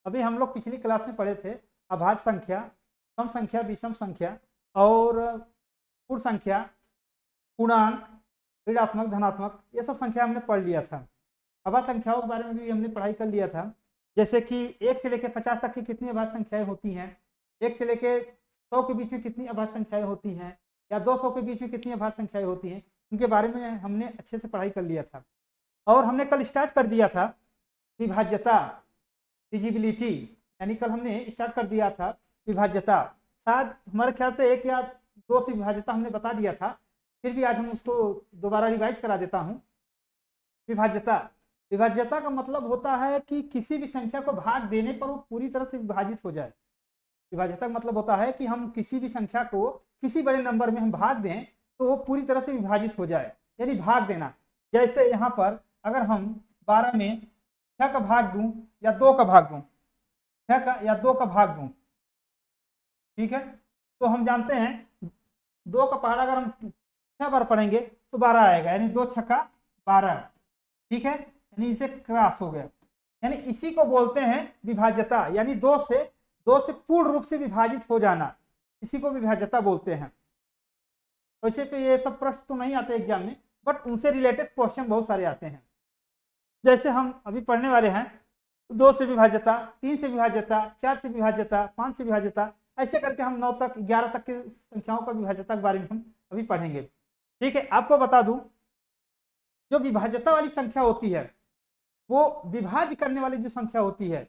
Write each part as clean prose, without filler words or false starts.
अभी हम लोग पिछली क्लास में पढ़े थे अभाज्य संख्या, सम संख्या, विषम संख्या और पूर्ण संख्या, पूर्णांक, ऋणात्मक, धनात्मक, ये सब संख्या हमने पढ़ लिया था। अभाज्य संख्याओं के बारे में भी हमने पढ़ाई कर लिया था, जैसे कि 1 से लेकर 50 तक की कितनी अभाज्य संख्याएं होती हैं, 1 से लेकर 100 के बीच में कितनी अभाज्य संख्याएं होती हैं, या 200 के बीच में कितनी अभाज्य संख्याएं होती हैं, इनके बारे में हमने अच्छे से पढ़ाई कर लिया था। और हमने कल स्टार्ट कर दिया था विभाज्यता, डिविजिबिलिटी, यानी कल हमने स्टार्ट कर दिया था विभाज्यता। शायद हमारे ख्याल से 1 या 2 से विभाज्यता हमने बता दिया था, फिर भी आज हम उसको दोबारा रिवाइज करा देता हूँ। विभाज्यता, विभाज्यता का मतलब होता है कि किसी भी संख्या को भाग देने पर वो पूरी तरह से विभाजित हो जाए। विभाज्यता का मतलब होता है कि हम किसी भी संख्या को किसी बड़े नंबर में हम भाग दें तो वो पूरी तरह से विभाजित हो जाए, यानी भाग देना। जैसे यहाँ पर अगर हम 12 में 6 का भाग दूं या 2 का भाग दूं, 6 का या 2 का भाग दूं, ठीक है, तो हम जानते हैं 2 का पहाड़ा अगर हम 6 बार पढ़ेंगे तो 12 आएगा, यानी 2 छक्का 12, ठीक है, यानी इसे क्रॉस हो गया। यानी इसी को बोलते हैं विभाज्यता, यानी 2 से पूर्ण रूप से विभाजित हो जाना, इसी को विभाज्यता बोलते हैं। वैसे तो ये सब प्रश्न तो नहीं आते एग्जाम में, बट उनसे रिलेटेड क्वेश्चन बहुत सारे आते हैं। जैसे हम अभी पढ़ने वाले हैं 2 से विभाज्यता, 3 से विभाज्यता, 4 से विभाज्यता, 5 से विभाज्यता, ऐसे करके हम 9 तक 11 तक के संख्याओं का विभाज्यता के बारे में हम अभी पढ़ेंगे। ठीक है, आपको बता दूं जो विभाज्यता वाली संख्या होती है वो विभाज्य करने वाली जो संख्या होती है,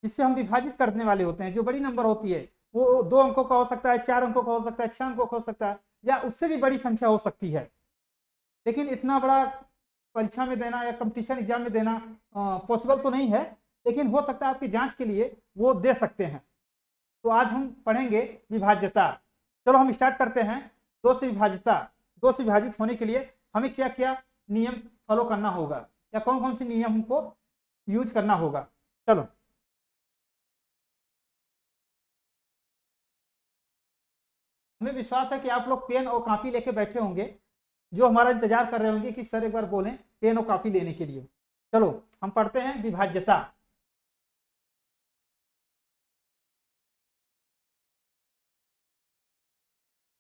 जिससे हम विभाजित करने वाले होते हैं, जो बड़ी नंबर होती है, वो 2 अंकों का हो सकता है, 4 अंकों का हो सकता है, 6 अंकों का हो सकता है, या उससे भी बड़ी संख्या हो सकती है। लेकिन इतना बड़ा परीक्षा में देना या कंपटीशन एग्जाम में देना पॉसिबल तो नहीं है, लेकिन हो सकता है आपकी जांच के लिए वो दे सकते हैं। तो आज हम पढ़ेंगे विभाज्यता। चलो हम स्टार्ट करते हैं। 2 से विभाज्यता, 2 से विभाजित होने के लिए हमें क्या क्या नियम फॉलो करना होगा, या कौन कौन से नियम हमको यूज करना होगा। चलो हमें विश्वास है कि आप लोग पेन और कॉपी लेके बैठे होंगे, जो हमारा इंतजार कर रहे होंगे कि सर एक बार बोलें पेन और कॉपी लेने के लिए। चलो हम पढ़ते हैं विभाज्यता।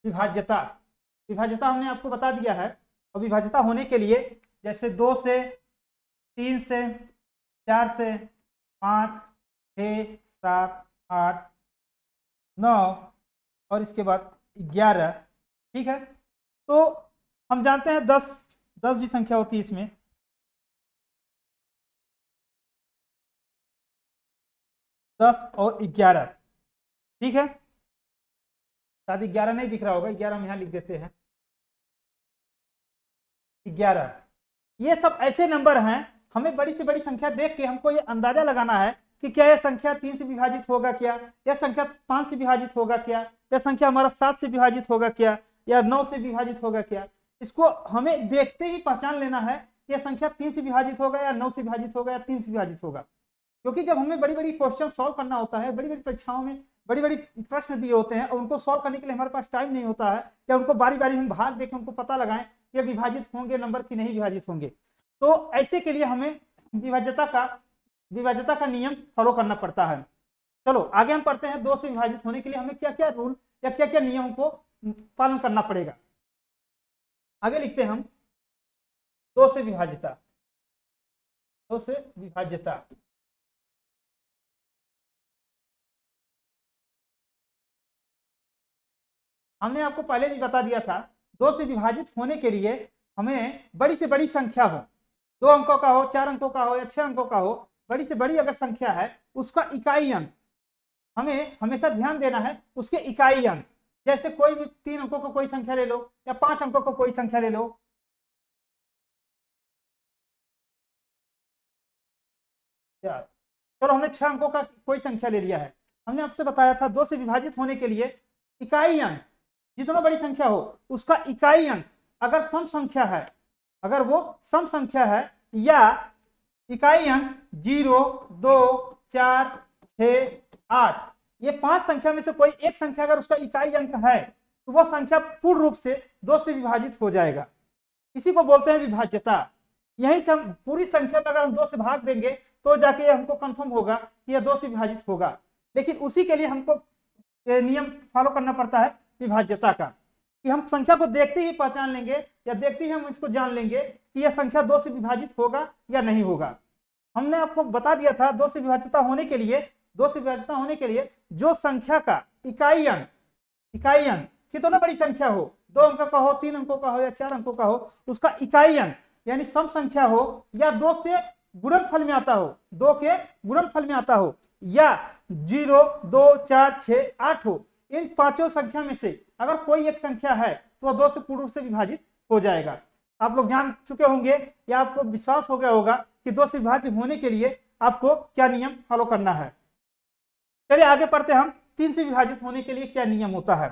विभाज्यता, विभाज्यता हमने आपको बता दिया है। और विभाज्यता होने के लिए जैसे 2 से, 3 से, 4 से, 5, 6, 7, 8, 9 और इसके बाद 11, ठीक है। तो हम जानते हैं 10 भी संख्या होती है इसमें, 10 और 11, ठीक है। शायद 11 नहीं दिख रहा होगा, 11 हम यहाँ लिख देते हैं 11। ये सब ऐसे नंबर हैं, हमें बड़ी से बड़ी संख्या देख के हमको ये अंदाजा लगाना है कि क्या यह संख्या 3 से विभाजित होगा क्या, या संख्या 5 से विभाजित होगा क्या, या संख्या हमारा 7 से विभाजित होगा क्या, या 9 से विभाजित होगा क्या। इसको हमें देखते ही पहचान लेना है कि यह संख्या 3 से विभाजित होगा या 9 से विभाजित होगा या 3 से विभाजित होगा। क्योंकि जब हमें बड़ी बड़ी क्वेश्चन सॉल्व करना होता है, बड़ी बड़ी परीक्षाओं में बड़ी बड़ी प्रश्न दिए होते हैं और उनको सॉल्व करने के लिए हमारे पास टाइम नहीं होता है, या उनको बारी बारी हम भाग देकर उनको पता लगाएं कि विभाजित होंगे नंबर कि नहीं विभाजित होंगे। तो ऐसे के लिए हमें विभाज्यता का नियम फॉलो करना पड़ता है। चलो आगे हम पढ़ते हैं 2 से विभाजित होने के लिए हमें क्या क्या रूल या क्या क्या नियम को पालन करना पड़ेगा। आगे लिखते हैं हम 2 से विभाज्यता, 2 से विभाज्यता। हमने आपको पहले भी बता दिया था 2 से विभाजित होने के लिए हमें बड़ी से बड़ी संख्या हो, 2 अंकों का हो, 4 अंकों का हो या 6 अंकों का हो, बड़ी से बड़ी अगर संख्या है उसका इकाई अंक हमें हमेशा ध्यान देना है, उसके इकाई अंक। जैसे कोई भी 3 अंकों का कोई संख्या ले लो या 5 अंकों का कोई संख्या ले लो, चलो हमने 6 अंकों का कोई संख्या ले लिया है। हमने आपसे बताया था 2 से विभाजित होने के लिए इकाई अंक, जितना बड़ी संख्या हो उसका इकाई अंक अगर सम संख्या है, अगर वो सम संख्या है, या इकाई अंक 0, 2, 4, 6, 8, ये 5 संख्या में से कोई एक संख्या अगर उसका इकाई अंक है तो वह संख्या पूर्ण रूप से 2 से विभाजित हो जाएगा। इसी को बोलते हैं विभाज्यता। यहीं से हम पूरी संख्या में अगर हम 2 से भाग देंगे तो जाके ये हमको कंफर्म होगा कि यह 2 से विभाजित होगा। लेकिन उसी के लिए हमको ये नियम फॉलो करना पड़ता है विभाज्यता का, कि हम संख्या को देखते ही पहचान लेंगे या देखते ही हम इसको जान लेंगे कि यह संख्या 2 से विभाजित होगा या नहीं होगा। हमने आपको बता दिया था 2 से विभाज्यता होने के लिए जो संख्या का इकाई अंक कितना बड़ी संख्या हो, 2 अंक का हो, 3 अंकों का हो या 4 अंकों का हो, उसका इकाई अंक यानी सम संख्या हो या 2 से गुणनफल में आता हो, 2 के गुणनफल में आता हो, या 0, 2, 4, 6, 8 हो, इन पांचों संख्या में से अगर कोई एक संख्या है तो वह 2 से पूर्ण रूप से विभाजित हो जाएगा। आप लोग जान चुके होंगे या आपको विश्वास हो गया होगा कि 2 से विभाजित होने के लिए आपको क्या नियम फॉलो करना है। चलिए आगे पढ़ते हैं हम 3 से विभाजित होने के लिए क्या नियम होता है।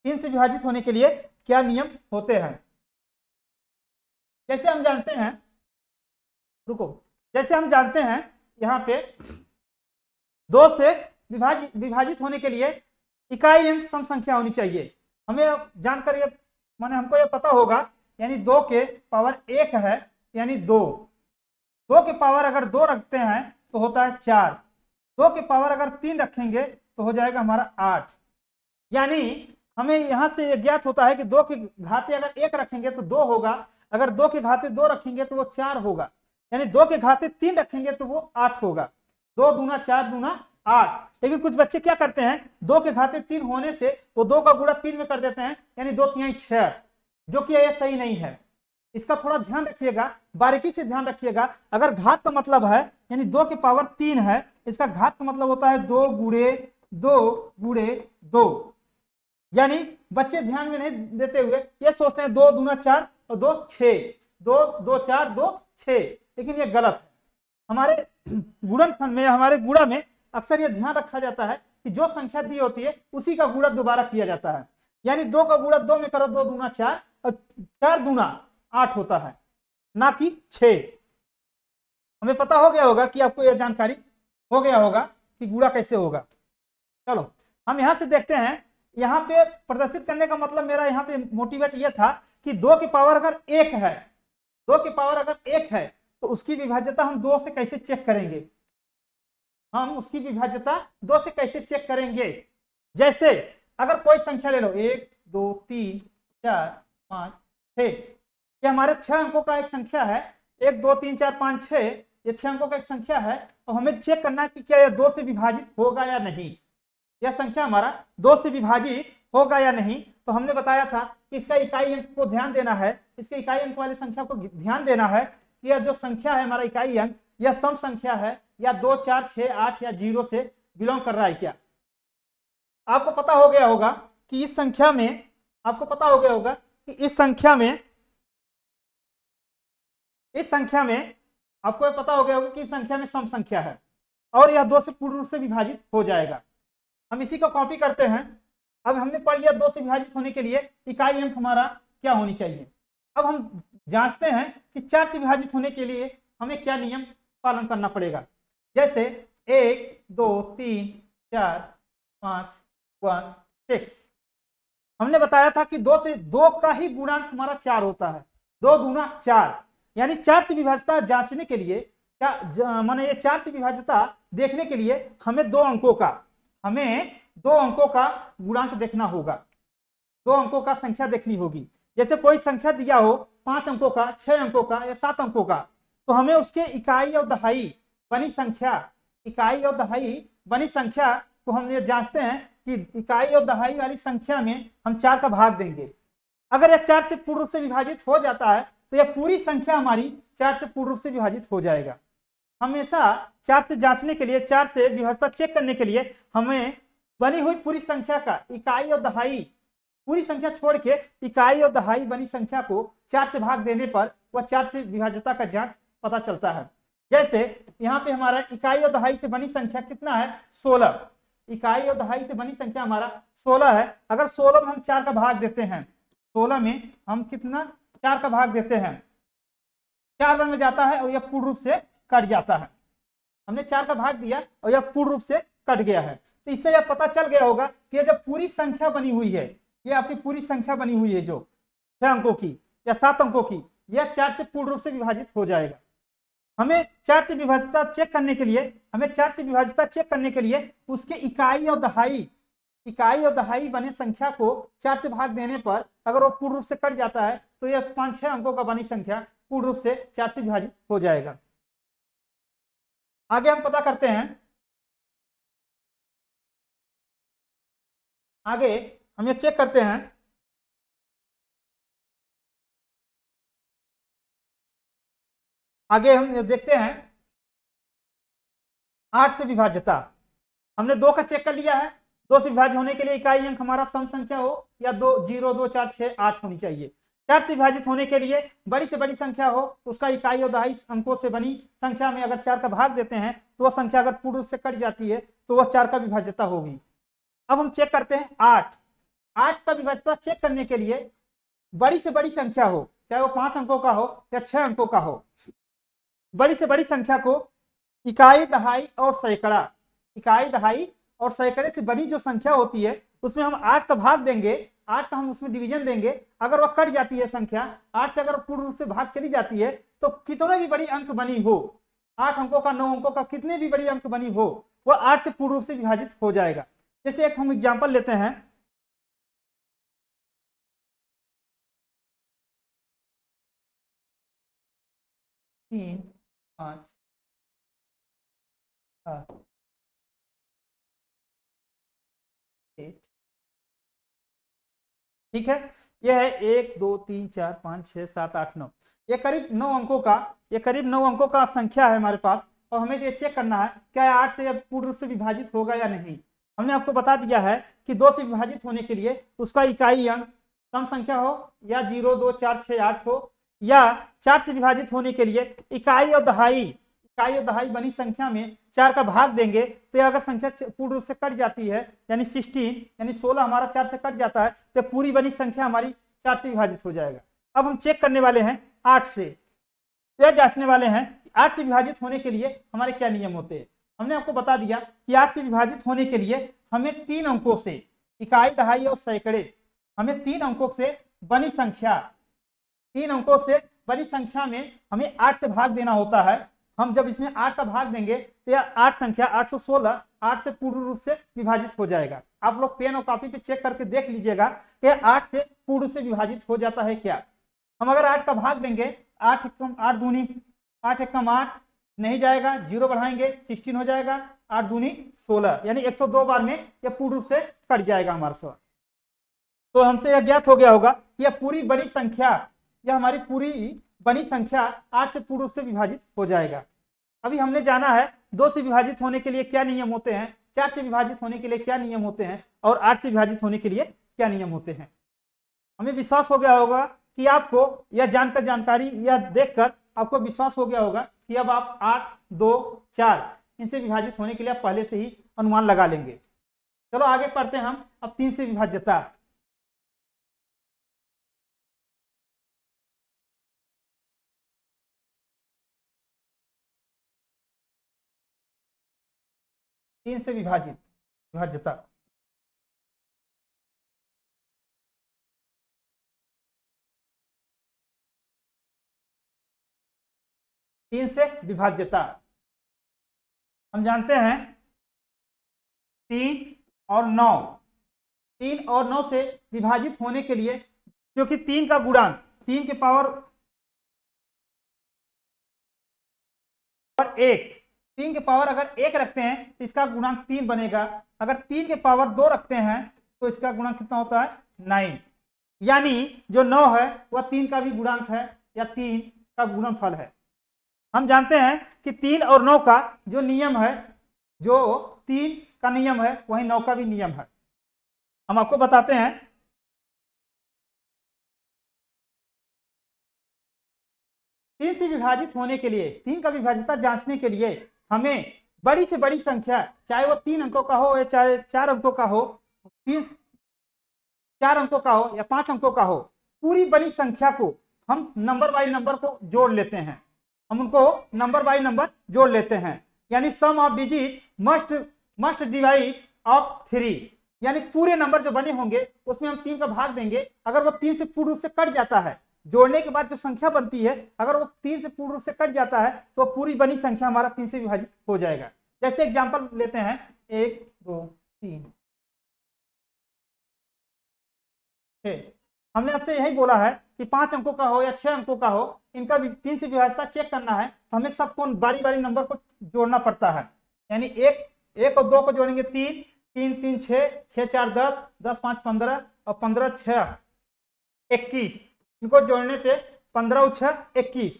3 से विभाजित होने के लिए क्या नियम होते हैं। जैसे हम जानते हैं यहाँ पे 2 से विभाजित होने के लिए इकाई अंक सम संख्या होनी चाहिए। हमें जानकर ये हमको ये पता होगा, यानी 2 के पावर 1 है यानी 2 के पावर अगर 2 रखते हैं तो होता है 4, 2 के पावर अगर 3 रखेंगे तो हो जाएगा हमारा 8। यानी हमें यहाँ से ज्ञात होता है कि 2 के घाते अगर 1 रखेंगे तो 2 होगा, अगर 2 के घाते 2 रखेंगे तो वो 4 होगा, यानी 2 के घाते 3 रखेंगे तो वो 8 होगा। 2 दूना 4 दूना 8। लेकिन कुछ बच्चे क्या करते हैं, 2 के घाते 3 होने से वो 2 का गुणा 3 में कर देते हैं, यानी 2 तिहाई 6, जो कि यह सही नहीं है। इसका थोड़ा ध्यान रखिएगा, बारीकी से ध्यान रखिएगा। अगर घात का मतलब है यानी 2 के पावर 3 है, इसका घात का मतलब होता है 2 गुणे 2, यानी बच्चे ध्यान में नहीं देते हुए ये सोचते हैं 2 दूना 4 और 2 6, 2 2 4 2 6, लेकिन ये गलत है। हमारे गुणनफल में, हमारे गुणा में अक्सर ये ध्यान रखा जाता है कि जो संख्या दी होती है उसी का गुणा दोबारा किया जाता है, यानी 2 का गुणा 2 में करो, 2 दूना 4 और 4 दूना 8 होता है, ना कि 6। हमें पता हो गया होगा कि आपको यह जानकारी हो गया होगा कि गुणा कैसे होगा। चलो हम यहां से देखते हैं, यहाँ पे प्रदर्शित करने का मतलब मेरा यहाँ पे मोटिवेट यह था कि 2 की पावर अगर 1 है, 2 की पावर अगर 1 है तो उसकी विभाज्यता हम 2 से कैसे चेक करेंगे, जैसे अगर कोई संख्या ले लो 1 2 3 4 5 6, ये हमारे 6 अंकों का एक संख्या है। 1 2 3 4 5 6 ये 6 अंकों का एक संख्या है, तो हमें चेक करना है कि क्या यह 2 से विभाजित होगा या नहीं, यह संख्या हमारा 2 से विभाजित होगा या नहीं। तो हमने बताया था कि इसका इकाई अंक को ध्यान देना है, इसके इकाई अंक वाली संख्या को ध्यान देना है कि यह जो संख्या है हमारा इकाई अंक, यह सम संख्या है या 2 4 6 8 या 0 से बिलोंग कर रहा है क्या। आपको पता हो गया होगा कि इस संख्या में आपको पता हो गया होगा कि इस संख्या में आपको पता हो गया होगा कि इस संख्या में सम संख्या है और यह 2 से पूर्ण रूप से विभाजित हो जाएगा। हम इसी को कॉपी करते हैं। अब हमने पढ़ लिया 2 से विभाजित होने के लिए इकाई अंक हमारा क्या होनी चाहिए। अब हम जांचते हैं कि 4 से विभाजित होने के लिए हमें क्या नियम पालन करना पड़ेगा। जैसे 1 2 3 4 5 1 6, हमने बताया था कि 2 से 2 का ही गुणांक हमारा 4 होता है, 2 दूना 4, यानी 4 से विभाज्यता जांचने के लिए माने ये 4 से विभाज्यता देखने के लिए हमें 2 अंकों का गुणांक देखना होगा, 2 अंकों का संख्या देखनी होगी। जैसे कोई संख्या दिया हो 5 अंकों का, 6 अंकों का या 7 अंकों का, तो हमें उसके इकाई और दहाई बनी संख्या को हम ये जांचते हैं कि इकाई और दहाई वाली संख्या में हम 4 का भाग देंगे। अगर यह 4 से पूर्ण रूप से विभाजित हो जाता है तो यह पूरी संख्या हमारी 4 से पूर्ण रूप से विभाजित हो जाएगा। हमेशा 4 से जांचने के लिए, 4 से विभाज्यता चेक करने के लिए हमें बनी हुई पूरी संख्या का इकाई और दहाई, पूरी संख्या छोड़ के इकाई और दहाई बनी संख्या को 4 से भाग देने पर वह 4 से विभाज्यता का जांच पता चलता है। जैसे यहाँ पे हमारा इकाई और दहाई से बनी संख्या कितना है, 16। इकाई और दहाई से बनी संख्या हमारा 16 है। अगर 16 में हम 4 का भाग देते हैं, 16 में हम कितना 4 का भाग देते हैं, 4 बार में जाता है और यह पूर्ण रूप से कट जाता है। हमने 4 का भाग दिया और यह पूर्ण रूप से कट गया है। तो इससे यह पता चल गया होगा कि जब पूरी संख्या बनी हुई है, ये आपकी पूरी संख्या बनी हुई है जो 6 अंकों की या 7 अंकों की, यह 4 से पूर्ण रूप से विभाजित हो जाएगा। हमें 4 से विभाज्यता चेक करने के लिए, उसके इकाई और दहाई बने संख्या को 4 से भाग देने पर अगर वो पूर्ण रूप से कट जाता है तो यह 5-6 अंकों का बनी संख्या पूर्ण रूप से 4 से विभाजित हो जाएगा। आगे हम पता करते हैं, आगे हम ये चेक करते हैं, आगे हम देखते हैं 8 से विभाज्यता। हमने 2 का चेक कर लिया है, 2 से विभाज्य होने के लिए इकाई अंक हमारा सम संख्या हो या 2 0 2 4 6 8 होनी चाहिए। 4 से विभाजित होने के लिए बड़ी से बड़ी संख्या हो, उसका इकाई और दहाई अंकों से बनी संख्या में अगर 4 का भाग देते हैं तो वह संख्या अगर पूर्ण रूप से कट जाती है तो वह 4 का विभाज्यता होगी। अब हम चेक करते हैं 8 का विभाज्यता चेक करने के लिए बड़ी से बड़ी संख्या हो, चाहे वो 5 अंकों का हो या 6 अंकों का हो, बड़ी से बड़ी संख्या को इकाई दहाई और सैकड़े से बनी जो संख्या होती है उसमें हम 8 का भाग देंगे, 8 का हम उसमें डिवीजन देंगे। अगर वह कट जाती है संख्या 8 से, अगर पूर्ण रूप से भाग चली जाती है तो कितने भी बड़ी अंक बनी हो, 8 अंकों का 9 अंकों का कितने भी बड़ी अंक बनी हो वह 8 से पूर्ण रूप से विभाजित हो जाएगा। जैसे एक हम एग्जाम्पल लेते हैं, 3 5 7 8, ठीक है। यह है 1 2 3 4 5 6 7 8 9, ये करीब 9 अंकों का संख्या है हमारे पास, और हमें ये चेक करना है क्या 8 से पूर्ण रूप से विभाजित होगा या नहीं। हमने आपको बता दिया है कि 2 से विभाजित होने के लिए उसका इकाई अंक सम संख्या हो या 0 2 4 6 8 हो, या 4 से विभाजित होने के लिए इकाई और दहाई बनी संख्या में 4 का भाग देंगे तो अगर संख्या पूर्ण रूप से कट जाती है यानी 16 हमारा 4 से कट जाता है तो पूरी बनी संख्या हमारी 4 से विभाजित हो जाएगा। अब हम चेक करने वाले हैं 8 से, यह जांचने वाले हैं कि 8 से विभाजित होने के लिए हमारे क्या नियम होते हैं। हमने आपको बता दिया कि 8 से विभाजित होने के लिए हमें 3 अंकों से, इकाई दहाई और सैकड़े, हमें 3 अंकों से बनी संख्या में हमें 8 से भाग देना होता है। हम जब इसमें 8 का भाग देंगे तो यह 8 संख्या 816 8 से पूर्ण रूप से विभाजित हो जाएगा। आप लोग पेन और कॉपी पे चेक करके देख लीजिएगा कि 8 से पूर्ण रूप से विभाजित हो जाता है क्या। हम अगर 8 का भाग देंगे, 8 दूनी 8 एकम 8 नहीं जाएगा, 0 बढ़ाएंगे 16 हो जाएगा, 8 दूनी 16 यानी 102 बार में यह पूर्ण रूप से कट जाएगा हमारा सवाल। तो हमसे यह ज्ञात हो गया होगा कि यह हमारी पूरी बनी संख्या 8 से पूर्ण रूप से विभाजित हो जाएगा। अभी हमने जाना है 2 से विभाजित होने के लिए क्या नियम होते हैं, 4 से विभाजित होने के लिए क्या नियम होते हैं, और 8 से विभाजित होने के लिए क्या नियम होते हैं। हमें विश्वास हो गया होगा कि आपको यह जानकारी या देखकर आपको विश्वास हो गया होगा कि अब आप 8 2 4 इनसे विभाजित होने के लिए आप पहले से ही अनुमान लगा लेंगे। चलो आगे पढ़ते हैं हम अब 3 से विभाज्यता। से विभाज्यता। तीन से विभाज्यता हम जानते हैं 3 और 9 से विभाजित होने के लिए, क्योंकि 3 का गुणांक 3 के पावर 1, 3 के पावर अगर 1 रखते हैं तो इसका गुणांक 3 बनेगा। अगर 3 के पावर 2 रखते हैं तो इसका गुणांक कितना होता है 9, यानी जो 9 है वह 3 का भी गुणांक है या 3 का गुणनफल है। हम जानते हैं कि 3 और 9 का जो नियम है, जो 3 का नियम है वही 9 का भी नियम है। हम आपको बताते हैं। 3 से विभाजित होने के लिए, 3 का विभाज्यता जांचने के लिए हमें बड़ी से बड़ी संख्या, चाहे वो 3 अंकों का हो या चाहे 4 अंकों का हो, 4 अंकों का हो या 5 अंकों का हो, पूरी बड़ी संख्या को हम नंबर बाय नंबर को जोड़ लेते हैं। हम उनको नंबर बाय नंबर जोड़ लेते हैं, यानी sum of digit must divide of 3, यानी पूरे नंबर जो बने होंगे उसमें हम 3 का भाग देंगे। अगर वो 3 से पूर्ण रूप से कट जाता है, जोड़ने के बाद जो संख्या बनती है अगर वो 3 से पूर्ण रूप से कट जाता है तो पूरी बनी संख्या हमारा 3 से विभाजित हो जाएगा। जैसे एग्जांपल लेते हैं 1 2 3 6। हमने आपसे यही बोला है कि 5 अंकों का हो या 6 अंकों का हो, इनका 3 से विभाज्यता चेक करना है तो हमें सबको बारी बारी नंबर को जोड़ना पड़ता है। यानी एक और 2 को जोड़ेंगे 3 3 3 6 6 4 10 10 5 15 और 15 6 21। इनको जोड़ने पे 15 और 6 21।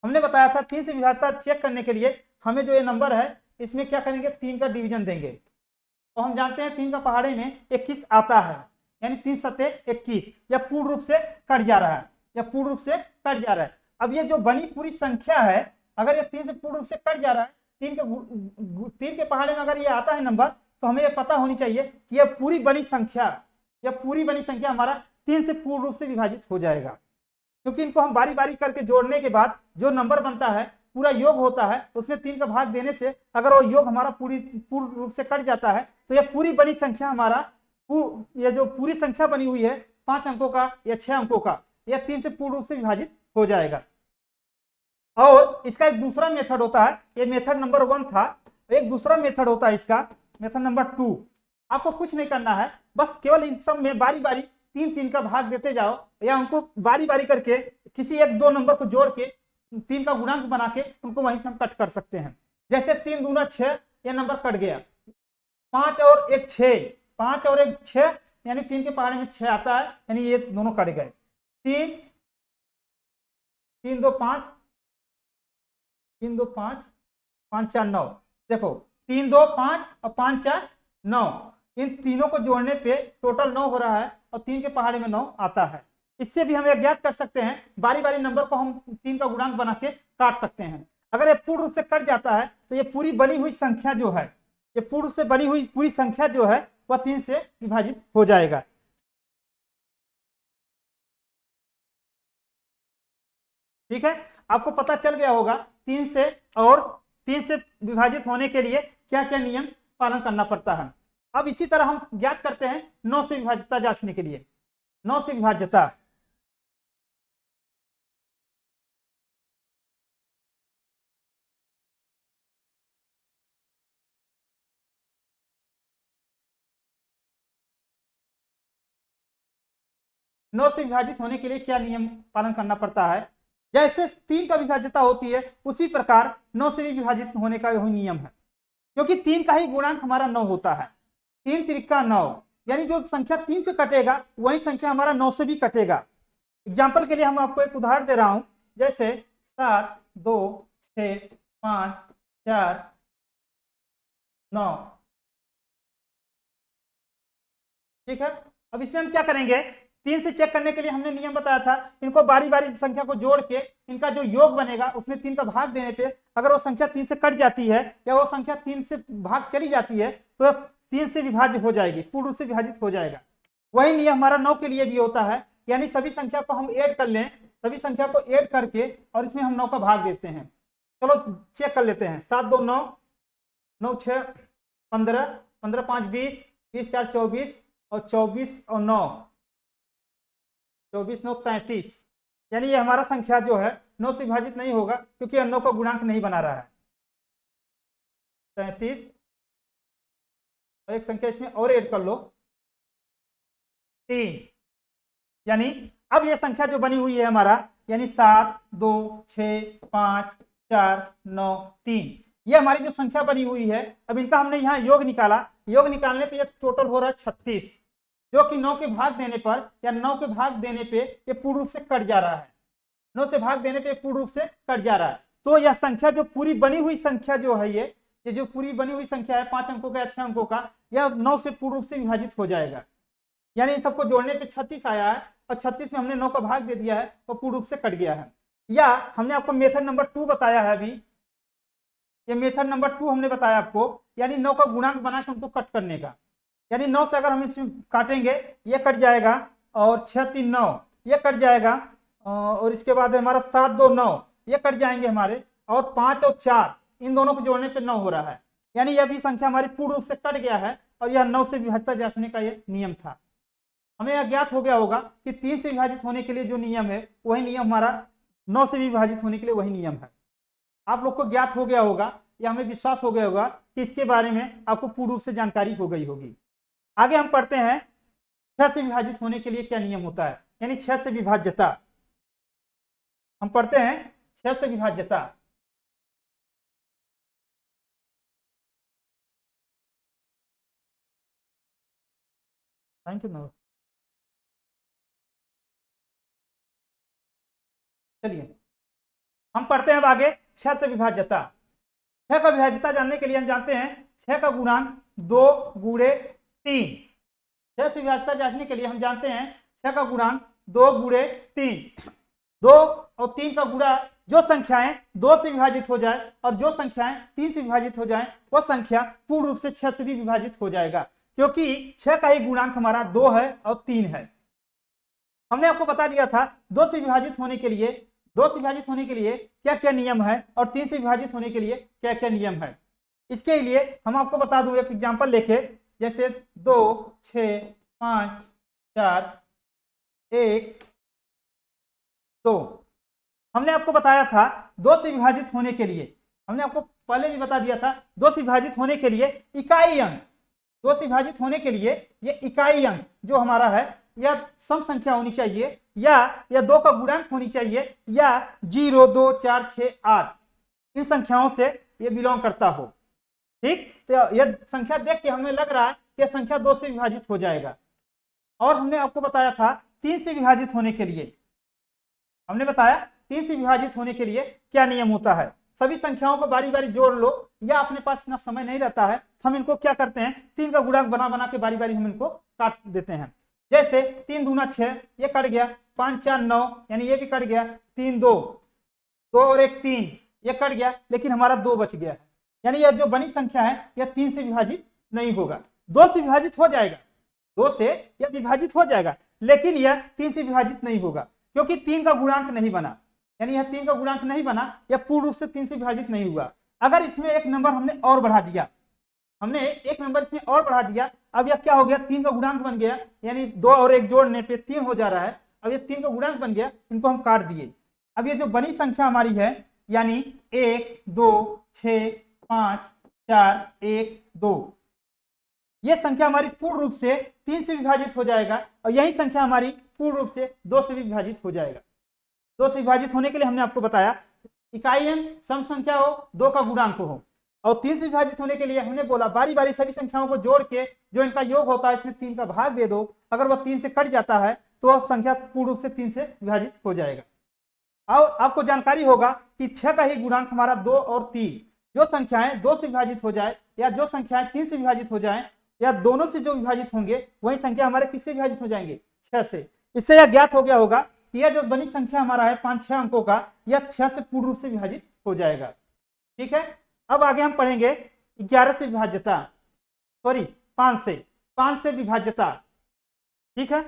हमने बताया था 3 से विभाज्यता चेक करने के लिए हमें जो ये नंबर है इसमें क्या करेंगे, 3 का डिवीजन देंगे। तो हम जानते हैं 3 का पहाड़े में 21 आता है, यानी 3 सत्ते 21। यह पूर्ण रूप से कट जा रहा है, यह पूर्ण रूप से कट जा रहा है। अब ये जो बनी पूरी संख्या है अगर ये 3 से पूर्ण रूप से कट जा रहा है, 3 के पहाड़े में अगर ये आता है नंबर तो हमें ये पता होनी चाहिए कि यह पूरी बनी संख्या हमारा 3 से पूर्ण रूप से विभाजित हो जाएगा, क्योंकि इनको हम बारी बारी करके जोड़ने के बाद जो नंबर बनता है पूरा योग होता है, उसमें 3 का भाग देने से अगर वो योग हमारा पूर्ण रूप से कट जाता है तो यह पूरी बनी संख्या हमारा यह जो पूरी संख्या बनी हुई है 5 अंकों का या 6 अंकों का, यह 3 से पूर्ण रूप से विभाजित हो जाएगा। और इसका एक दूसरा मेथड होता है, ये मेथड नंबर 1 था। एक दूसरा मेथड होता है इसका, मेथड नंबर 2। आपको कुछ नहीं करना है, बस केवल इन सब में बारी बारी 3 का भाग देते जाओ या उनको बारी बारी करके किसी 1-2 नंबर को जोड़ के 3 का गुणांक बना के उनको वहीं से हम कट कर सकते हैं। जैसे 3 दूना 6, यह नंबर कट गया। 5 और 1 6, 5 और 1 6, यानी 3 के पहाड़े में 6 आता है, यानी ये दोनों कट गए। 3 3 2 5 3 2 5 5 4 9। देखो 3 2 5 और 5 4 9, इन तीनों को जोड़ने पे टोटल 9 हो रहा है और 3 के पहाड़े में 9 आता है। इससे भी हम ज्ञात कर सकते हैं, बारी बारी नंबर को हम 3 का गुणांक बना के काट सकते हैं। अगर ये पूर्ण रूप से कट जाता है तो ये पूरी बनी हुई संख्या जो है, ये पूर्ण से बनी हुई पूरी संख्या जो है वह 3 से विभाजित हो जाएगा। ठीक है, आपको पता चल गया होगा 3 से विभाजित होने के लिए क्या क्या नियम पालन करना पड़ता है। अब इसी तरह हम ज्ञात करते हैं 9 से विभाज्यता जांचने के लिए। 9 से विभाज्यता, नौ से विभाजित होने के लिए क्या नियम पालन करना पड़ता है। जैसे 3 का विभाज्यता होती है उसी प्रकार 9 से भी विभाजित होने का यही नियम है, क्योंकि 3 का ही गुणांक हमारा 9 होता है। 3 त्रिका 9, यानी जो संख्या 3 से कटेगा वही संख्या हमारा 9 से भी कटेगा। एग्जाम्पल के लिए हम आपको एक उदाहरण दे रहा हूं, जैसे 7 2 6 5 4 9। ठीक है, अब इसमें हम क्या करेंगे, 3 से चेक करने के लिए हमने नियम बताया था, इनको बारी बारी संख्या को जोड़ के इनका जो योग बनेगा उसमें 3 का भाग देने पे अगर वो संख्या 3 से कट जाती है या वो संख्या 3 से भाग चली जाती है तो 3 से विभाज्य हो जाएगी, पूर्ण से विभाजित हो जाएगा। वही नियम हमारा 9 के लिए भी होता है, यानी सभी संख्या को हम ऐड कर लें, सभी संख्या को ऐड करके और इसमें हम 9 का भाग देते हैं। चलो चेक कर लेते हैं। 7 2 9, 9 6 15, 15 5 20, 20 4 24 और 24 और 9 24 9 33। यानी ये हमारा संख्या जो है 9 से विभाजित नहीं होगा, क्योंकि 9 का गुणांक नहीं बना रहा है। 33 और एक संख्या इसमें और ऐड कर लो 3, यानी अब ये संख्या जो बनी हुई है हमारा, यानी 7 2 6 5 4 9 3, ये हमारी जो संख्या बनी हुई है। अब इनका हमने यहाँ योग निकाला, योग निकालने पे ये टोटल हो रहा है 36, जो कि 9 के भाग देने पर या 9 के भाग देने पे ये पूर्ण रूप से कट जा रहा है। 9 से भाग देने पे पूर्ण रूप से कट जा रहा है। तो यह संख्या जो पूरी बनी हुई संख्या जो है, ये जो पूरी बनी हुई संख्या है 5 अंकों का या 6 अंकों का, यह 9 से पूर्ण रूप से विभाजित हो जाएगा। यानी इन सबको जोड़ने पे 36 आया है और 36 में हमने 9 का भाग दे दिया है तो पूर्ण रूप से कट गया है। या हमने आपको मेथड नंबर 2 बताया है अभी, ये मेथड नंबर 2 हमने बताया आपको, यानी 9 का गुणांक बना के उनको कट करने का। यानी 9 से अगर हम इसमें काटेंगे ये कट जाएगा और 6 3 9 ये कट जाएगा, और इसके बाद हमारा 7 2 9 ये कट जाएंगे हमारे, और 5 और 4 इन दोनों को जोड़ने पे 9 हो रहा है। यानी यह भी संख्या हमारी पूर्ण रूप से कट गया है और यह 9 से विभाज्यता जांचने का ये नियम था। हमें यह ज्ञात हो गया होगा कि 3 से विभाजित होने के लिए जो नियम है वही नियम हमारा 9 से भी विभाजित होने के लिए वही नियम है। आप लोग को ज्ञात हो गया होगा या हमें विश्वास हो गया होगा कि इसके बारे में आपको पूर्ण रूप से जानकारी हो गई होगी। आगे हम पढ़ते हैं 6 से विभाजित होने के लिए क्या नियम होता है, यानी 6 से विभाज्यता। हम पढ़ते हैं 6 से विभाज्यता। Thank you. चलिए हम पढ़ते हैं अब आगे 6 से विभाज्यता। 6 का विभाज्यता जानने के लिए हम जानते हैं 6 का गुणांक 2 गुणे 3। 6 से विभाज्यता जानने के लिए हम जानते हैं 6 का गुणांक 2 गुणे 3। 2 और 3 का गुणा, जो संख्याएं 2 से विभाजित हो जाए और जो संख्याएं 3 से विभाजित हो जाए वह संख्या पूर्ण रूप से 6 से भी विभाजित हो जाएगा, क्योंकि 6 का ही गुणांक हमारा 2 है और 3 है। हमने आपको बता दिया था 2 से विभाजित होने के लिए क्या क्या नियम है और 3 से विभाजित होने के लिए क्या क्या नियम है। इसके लिए हम आपको बता दूं एक एग्जांपल लेके, जैसे 2, 6, 5, 4, 1, 2। हमने आपको बताया था 2 से विभाजित होने के लिए, हमने आपको पहले भी बता दिया था 2 से विभाजित होने के लिए इकाई अंक, 2 से विभाजित होने के लिए ये इकाई अंक जो हमारा है यह सम संख्या होनी चाहिए या 2 का गुणांक होनी चाहिए या 0, 2, 4, 6, 8 इन संख्याओं से ये बिलोंग करता हो। ठीक, तो यह संख्या देख के हमें लग रहा है कि संख्या 2 से विभाजित हो जाएगा। और हमने आपको बताया था 3 से विभाजित होने के लिए, हमने बताया 3 से विभाजित होने के लिए क्या नियम होता है। सभी संख्याओं को बारी बारी जोड़ लो, या अपने पास इतना समय नहीं रहता है तो हम इनको क्या करते हैं 3 का गुणांक बना बना के बारी बारी हम इनको काट देते हैं। जैसे 3 दूना 6, ये कट गया, 5 4 9 यानी ये भी कट गया, 3 2, 2 और 1 3, ये कट गया, लेकिन हमारा 2 बच गया है। यानी यह जो बनी संख्या है यह 3 से विभाजित नहीं होगा, 2 से विभाजित हो जाएगा, 2 से यह विभाजित हो जाएगा, लेकिन यह 3 से विभाजित नहीं होगा, क्योंकि 3 का गुणांक नहीं बना। यानी यह 3 का गुणांक नहीं बना, यह पूर्ण रूप से 3 से विभाजित नहीं हुआ। अगर इसमें एक नंबर हमने और बढ़ा दिया, हमने एक नंबर इसमें और बढ़ा दिया, अब यह क्या हो गया 3 का गुणांक बन गया, यानी 2 और 1 जोड़ने पे 3 हो जा रहा है। अब ये 3 का गुणांक बन गया, इनको हम काट दिए। अब ये जो बनी संख्या हमारी है यानी 1 2 6 5 4 1 2, ये संख्या हमारी पूर्ण रूप से 3 से विभाजित हो जाएगा, और यही संख्या हमारी पूर्ण रूप से 2 से भी विभाजित हो जाएगा। 2 से विभाजित होने के लिए हमने आपको बताया इकाई अंक सम संख्या हो, 2 का गुणांक हो, और 3 से विभाजित होने के लिए हमने बोला बारी बारी सभी संख्याओं को जोड़ के जो इनका योग होता है इसमें 3 का भाग दे दो, अगर वह 3 से कट जाता है तो वह संख्या पूर्ण रूप से 3 से विभाजित हो जाएगा। और आपको जानकारी होगा कि 6 का ही गुणांक हमारा 2 और 3, जो संख्याएं 2 से विभाजित हो जाए या जो संख्याएं 3 से विभाजित हो जाए या दोनों से जो विभाजित होंगे वही संख्या हमारे किससे विभाजित हो जाएंगे 6 से। इससे यह ज्ञात हो गया होगा कि यह जो बनी संख्या हमारा है 5-6 अंकों का, यह 6 से पूर्ण रूप से विभाजित हो जाएगा। ठीक है, अब आगे हम पढ़ेंगे 11 से विभाज्यता, सॉरी 5 से विभाज्यता। ठीक है,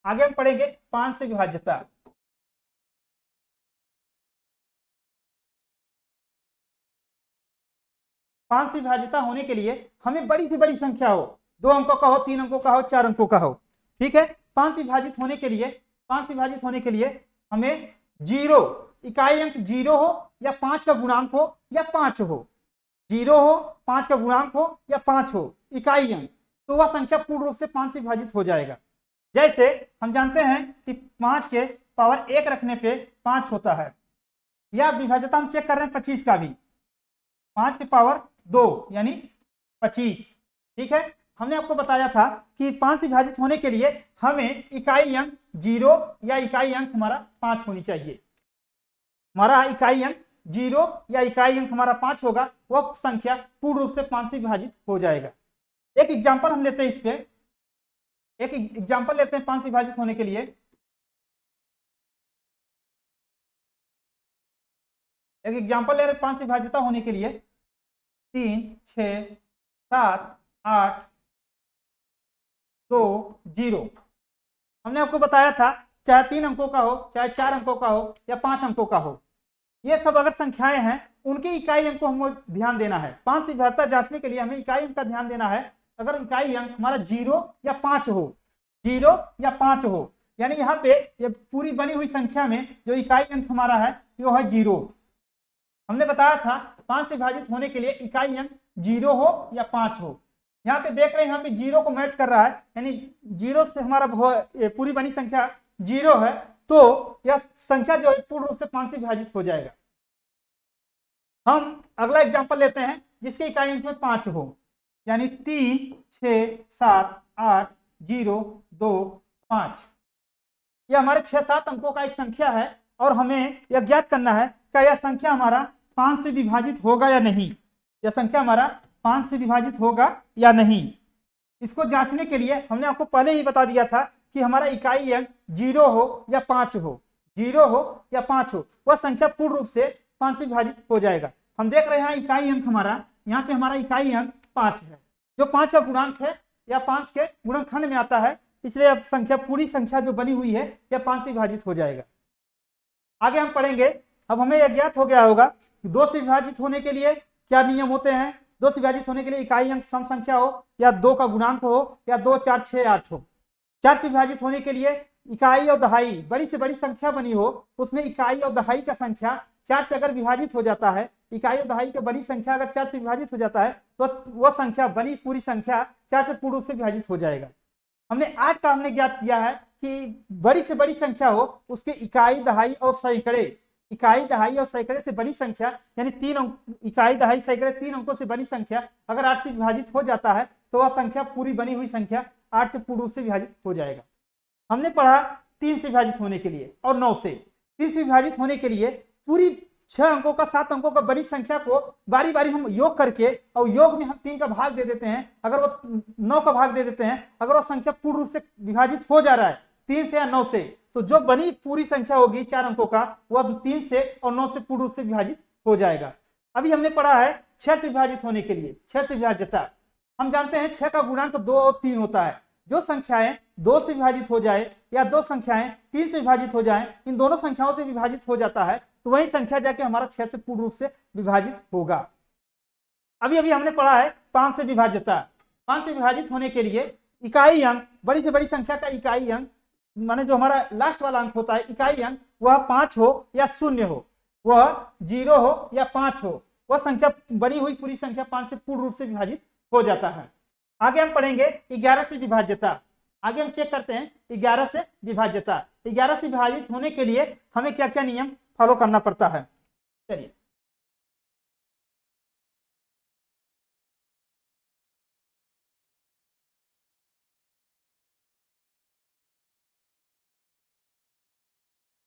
आगे हम पढ़ेंगे 5 से विभाज्यता। पांच से विभाज्यता होने के लिए हमें बड़ी से बड़ी संख्या हो, 2 अंकों का हो, 3 अंकों का हो, 4 अंकों का हो। ठीक है, 5 से विभाजित होने के लिए हमें 0 इकाई अंक 0 हो या 5 का गुणांक हो या 5 हो, 0 हो, 5 का गुणांक हो या 5 हो इकाई अंक, तो वह संख्या पूर्ण रूप से 5 से विभाजित हो जाएगा। जैसे हम जानते हैं कि 5 के पावर 1 रखने पे 5 होता है, या विभाज्यता हम चेक कर रहे हैं 25 का भी, 5 के पावर 2 यानी 25। ठीक है, हमने आपको बताया था कि 5 से विभाजित होने के लिए हमें इकाई अंक 0 या इकाई अंक हमारा 5 होनी चाहिए। हमारा इकाई अंक 0 या इकाई अंक हमारा 5 होगा, वह संख्या पूर्ण रूप से 5 से विभाजित हो जाएगा। एक एग्जांपल हम लेते हैं, इस पे एक एग्जांपल लेते हैं 5 से विभाजित होने के लिए। एक एग्जांपल ले रहे 5 से विभाजित होने के लिए 3 6 7 8 2 0। हमने आपको बताया था चाहे 3 अंकों का हो, चाहे 4 अंकों का हो या 5 अंकों का हो, ये सब अगर संख्याएं हैं उनके इकाई अंक को हमको ध्यान देना है। 5 से विभाज्यता जांचने के लिए हमें इकाई अंक का ध्यान देना है। अगर इकाई अंक हमारा 0 या 5 हो, 0 या 5 हो, यानी यहाँ पे ये पूरी बनी हुई संख्या में जो इकाई अंक हमारा है वो है 0। हमने बताया था 5 से विभाजित होने के लिए इकाई अंक 0 हो या 5 हो। यहाँ पे देख रहे हैं, यहाँ पे 0 को मैच कर रहा है, यानी 0 से हमारा पूरी बनी संख्या 0 है, तो यह संख्या जो है पूर्ण रूप से 5 से विभाजित हो जाएगा। हम अगला एग्जांपल लेते हैं जिसके इकाई अंक में 5 हो, यानी 3, 6, 7, 8, 0, 2, 5। यह हमारे 6-7 अंकों का एक संख्या है और हमें यह ज्ञात करना है क्या यह संख्या हमारा 5 से विभाजित होगा या नहीं। यह संख्या हमारा 5 से विभाजित होगा या नहीं, इसको जांचने के लिए हमने आपको पहले ही बता दिया था कि हमारा इकाई अंक 0 हो या 5 हो, 0 हो या 5 हो, वह संख्या पूर्ण रूप से 5 से विभाजित हो जाएगा। हम देख रहे हैं इकाई अंक हमारा, यहाँ पे हमारा इकाई अंक 5 है, जो 5 का गुणांक है या 5 के गुणनखंड में आता है, इसलिए अब संख्या पूरी संख्या जो बनी हुई है यह 5 से विभाजित हो जाएगा। आगे हम पढ़ेंगे। अब हमें यह ज्ञात हो गया होगा 2 से विभाजित होने के लिए क्या नियम होते हैं। 2 से विभाजित होने के लिए इकाई अंक सम संख्या हो या 2 का गुणांक हो या 2, 4, 6, 8 हो। 4 से विभाजित होने के लिए इकाई और दहाई बड़ी से बड़ी संख्या बनी हो, उसमें इकाई और दहाई का संख्या 4 से अगर विभाजित हो जाता है, इकाई और दहाई की बड़ी संख्या अगर 4 से विभाजित हो जाता है तो वह संख्या बनी पूरी संख्या 4 से पूर्ण रूप से विभाजित हो जाएगा। हमने 8 का हमने ज्ञात किया है कि बड़ी से बड़ी संख्या हो उसके इकाई, दहाई और सैकड़े, इकाई, दहाई और सैकड़े से बड़ी संख्या, यानी 3 अंक, इकाई, दहाई, सैकड़े 3 अंकों से बड़ी संख्या अगर 8 से विभाजित हो जाता है तो वह संख्या पूरी बनी हुई संख्या 8 से पूर्ण रूप से विभाजित हो जाएगा। हमने पढ़ा 3 से विभाजित होने के लिए और 9 से। 3 से विभाजित होने के लिए पूरी 6 अंकों का, 7 अंकों का बड़ी संख्या को बारी बारी हम योग करके, और योग में हम 3 का भाग दे देते हैं, अगर वो 9 का भाग दे देते हैं, अगर वो संख्या पूर्ण रूप से विभाजित हो जा रहा है 3 से या 9 से, तो जो बनी पूरी संख्या होगी 4 अंकों का वह 3 से और 9 से पूर्ण रूप से विभाजित हो जाएगा। अभी हमने पढ़ा है 6 से विभाजित होने के लिए, 6 से विभाज्यता। हम जानते हैं 6 का गुणांक 2 और 3 होता है। जो संख्याएं 2 से विभाजित हो जाए या 2 संख्याएं 3 से विभाजित हो जाए, इन दोनों संख्याओं से विभाजित हो जाता है तो वही संख्या जाके हमारा 6 से पूर्ण रूप से विभाजित होगा। अभी अभी हमने पढ़ा है 5 से विभाज्यता। 5 से विभाजित होने के लिए इकाई अंक, बड़ी से बड़ी संख्या का इकाई अंक, माने जो हमारा लास्ट वाला अंक होता है इकाई अंक, वह 5 हो या 0 हो, वह 0 हो या 5 हो, वह संख्या बनी हुई पूरी संख्या 5 से पूर्ण रूप से विभाजित हो जाता है। आगे हम पढ़ेंगे 11 से विभाज्यता। आगे हम चेक करते हैं 11 से विभाज्यता। 11 से विभाजित होने के लिए हमें क्या क्या नियम फॉलो करना पड़ता है। चलिए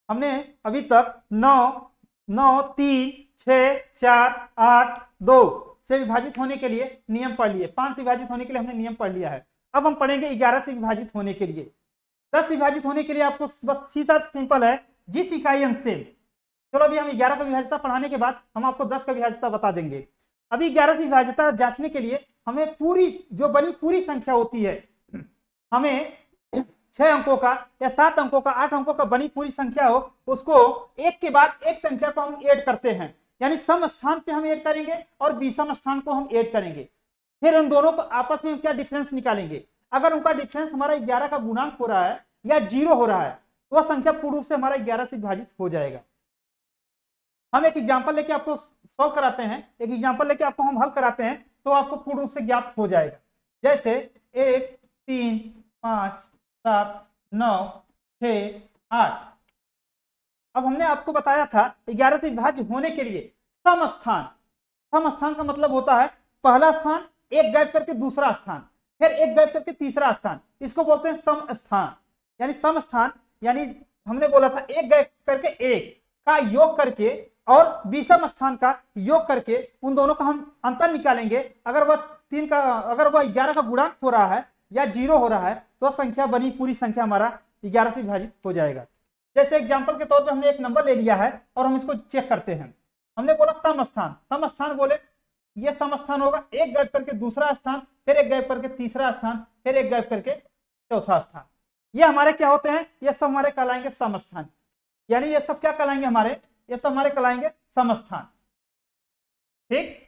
हमने अभी तक 9, 9, 3, 6, 4, 8, 2 से विभाजित होने के लिए नियम पढ़ लिए। 5 से विभाजित होने के लिए हमने नियम पढ़ लिया है। अब हम पढ़ेंगे 11 से विभाजित होने के लिए। 10 से विभाजित होने के लिए आपको बस सीधा सिंपल है, जिस इकाई अंक से, चलो अभी हम 11 का विभाज्यता पढ़ाने के बाद हम आपको 10 का विभाज्यता बता देंगे। अभी 11 से विभाज्यता जांचने के लिए हमें पूरी जो बनी पूरी संख्या होती है, हमें 6 अंकों का या 7 अंकों का, 8 अंकों का बनी पूरी संख्या हो, उसको एक के बाद एक संख्या को हम ऐड करते हैं, यानी सम स्थान पे हम ऐड करेंगे और विषम स्थान को हम ऐड करेंगे। फिर उन दोनों को आपस में क्या डिफरेंस निकालेंगे। अगर उनका डिफरेंस हमारा 11 का गुणांक हो रहा है या 0 हो रहा है तो वह संख्या पूर्ण रूप से हमारा 11 से विभाजित हो जाएगा। हम एक एग्जांपल लेके आपको सॉल्व कराते हैं, एक एग्जांपल लेके आपको हम हल कराते हैं तो आपको पूर्ण रूप से ज्ञात हो जाएगा। जैसे 1, 3, 5, 7, 9, 6, 8। अब हमने आपको बताया था 11 से विभाज्य होने के लिए सम स्थान। सम स्थान का मतलब होता है पहला स्थान, एक गैप करके दूसरा स्थान, फिर एक गैप करके तीसरा स्थान, इसको बोलते हैं सम स्थान। यानी सम स्थान यानी हमने बोला था एक गैप करके एक का योग करके और विषम स्थान का योग करके उन दोनों का हम अंतर निकालेंगे। अगर वह 11 का गुणांक हो रहा है या 0 हो रहा है तो संख्या बनी पूरी संख्या हमारा 11 से विभाजित हो जाएगा। जैसे एग्जांपल के तौर पे हमने एक नंबर ले लिया है और हम इसको चेक करते हैं। हमने बोला सम स्थान, सम स्थान बोले ये सम स्थान होगा, एक गैप करके दूसरा स्थान, फिर एक गैप करके तीसरा स्थान, फिर एक गैप करके चौथा स्थान। ये हमारे क्या होते हैं, ये सब हमारे कहलाएंगे सम स्थान। यानी ये सब क्या कहलाएंगे हमारे, ये सब हमारे कहलाएंगे सम स्थान। ठीक।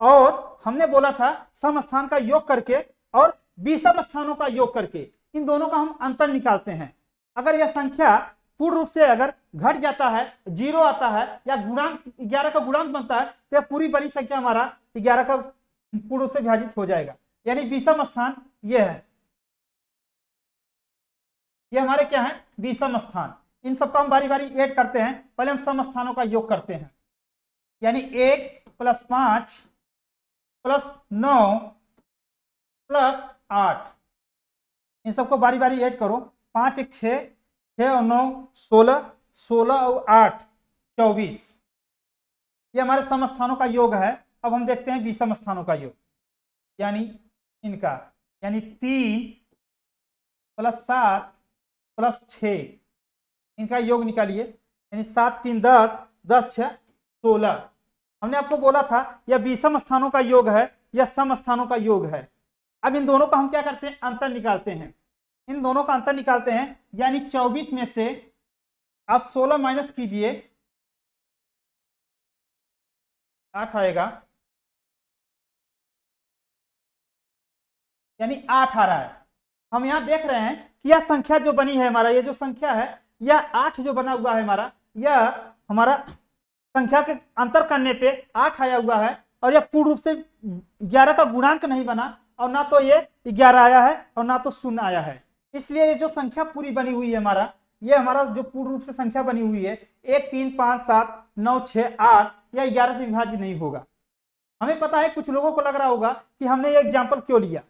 और हमने बोला था सम स्थान का योग करके और विषम स्थानों का योग करके इन दोनों का हम अंतर निकालते हैं। अगर यह संख्या पूर्ण रूप से अगर घट जाता है, 0 आता है या गुणांक 11 का गुणांक बनता है तो यह पूरी बड़ी संख्या हमारा 11 का पूर्ण रूप से विभाजित हो जाएगा, यानी विषम स्थान ये है। ये हमारे क्या है, विषम स्थान। इन सबका हम बारी बारी ऐड करते हैं। पहले हम सम स्थानों का योग करते हैं, यानी 1 + 5 + 9 + 8। इन सबको बारी बारी ऐड करो। 5 × 1 = 6, 6 और 9 = 16, 16 और 8 = 24। ये हमारे सम स्थानों का योग है। अब हम देखते हैं विषम स्थानों का योग, यानी इनका, यानी 3 + 7 + 6, इनका योग निकालिए। यानी 7 × 3 = 10, 10 × 6 = 16। हमने आपको बोला था यह विषम स्थानों का योग है, यह सम स्थानों का योग है। अब इन दोनों का हम क्या करते हैं, अंतर निकालते हैं। इन दोनों का अंतर निकालते हैं, यानी 24 में से आप 16 माइनस कीजिए, 8 आएगा, यानी 8 आ रहा है। हम यहां देख रहे हैं कि यह संख्या जो बनी है हमारा, ये जो संख्या है, यह 8 जो बना हुआ है हमारा, यह हमारा संख्या के अंतर करने पे 8 आया हुआ है। और यह पूर्ण रूप से 11 का गुणांक नहीं बना, और ना तो ये 11 आया है और ना तो 0 आया है। इसलिए ये जो संख्या पूरी बनी हुई है हमारा, ये हमारा जो पूर्ण रूप से संख्या बनी हुई है 1 3 5 7 9 6 8, यह 11 से विभाज्य नहीं होगा। हमें पता है, कुछ लोगों को लग रहा होगा कि हमने ये एग्जाम्पल क्यों लिया,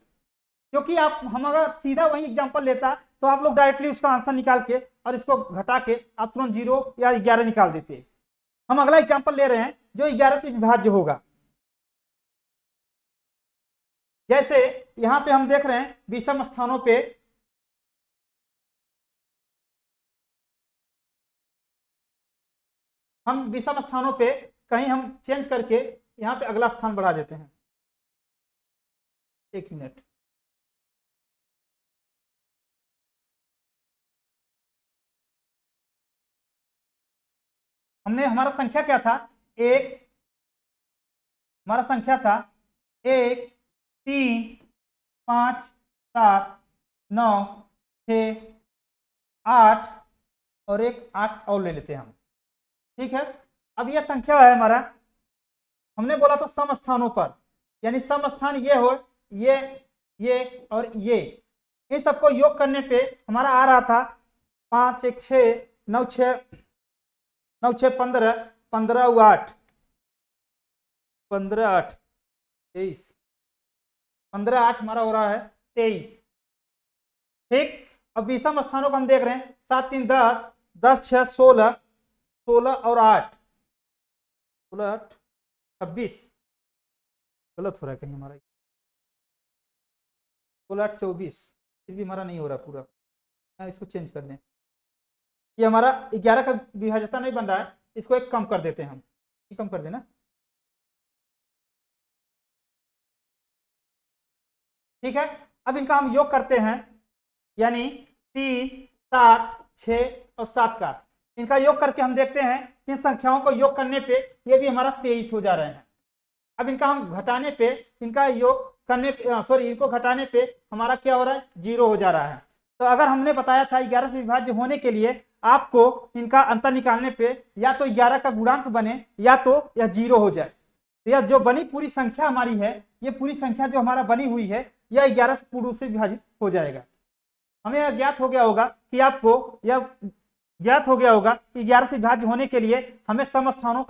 क्योंकि हम अगर सीधा वही एग्जाम्पल लेता तो आप लोग डायरेक्टली उसका आंसर निकाल के और इसको घटा के आप तुरंत 0 या 11 निकाल देते। हम अगला एग्जाम्पल ले रहे हैं जो 11 से विभाज्य होगा। जैसे यहां पे हम देख रहे हैं विषम स्थानों पे हम विषम स्थानों पे कहीं हम चेंज करके यहां पे अगला स्थान बढ़ा देते हैं। 1 मिनट। हमने हमारा संख्या क्या था, हमारा संख्या था 1 3 5 7 9 6 8 और एक 8 और ले लेते हैं हम। ठीक है, अब यह संख्या है हमारा, हमने बोला था सम स्थानों पर, यानी सम स्थान ये हो, ये और ये, इन सबको योग करने पे हमारा आ रहा था 5 1 6 9 6 9 6 15 15 और 8 15 8 23 15 8 हमारा हो रहा है 23। ठीक, अब विषम स्थानों को हम देख रहे हैं 7 3 10 10 6 16 16 और 8 16 8 26, गलत हो रहा है कहीं हमारा, 16 8 24, फिर भी हमारा नहीं हो रहा पूरा, इसको चेंज कर दें। ये हमारा 11 का विभाज्यता नहीं बन रहा है, इसको एक कम कर देते हैं हम, कम कर देना। ठीक है, अब इनका हम योग करते हैं, यानी 3 7 6 और 7 का इनका योग करके हम देखते हैं इन संख्याओं को योग करने पे ये भी हमारा 23 हो जा रहे हैं। अब इनका हम घटाने पे, इनका योग करने पे, सॉरी, इनको घटाने पे हमारा क्या हो रहा है, 0 हो जा रहा है। तो अगर हमने बताया था 11 से विभाज्य होने के लिए आपको इनका अंतर निकालने पे या तो 11 का गुणांक बने या तो यह 0 हो जाए। तो यह जो बनी पूरी संख्या हमारी है, ये पूरी संख्या जो हमारा बनी हुई है, यह 11 से पूर्ण से विभाजित हो जाएगा। हमें यह ज्ञात हो गया होगा कि आपको यह ज्ञात हो गया होगा कि 11 से विभाज्य होने के लिए हमें समस्थानों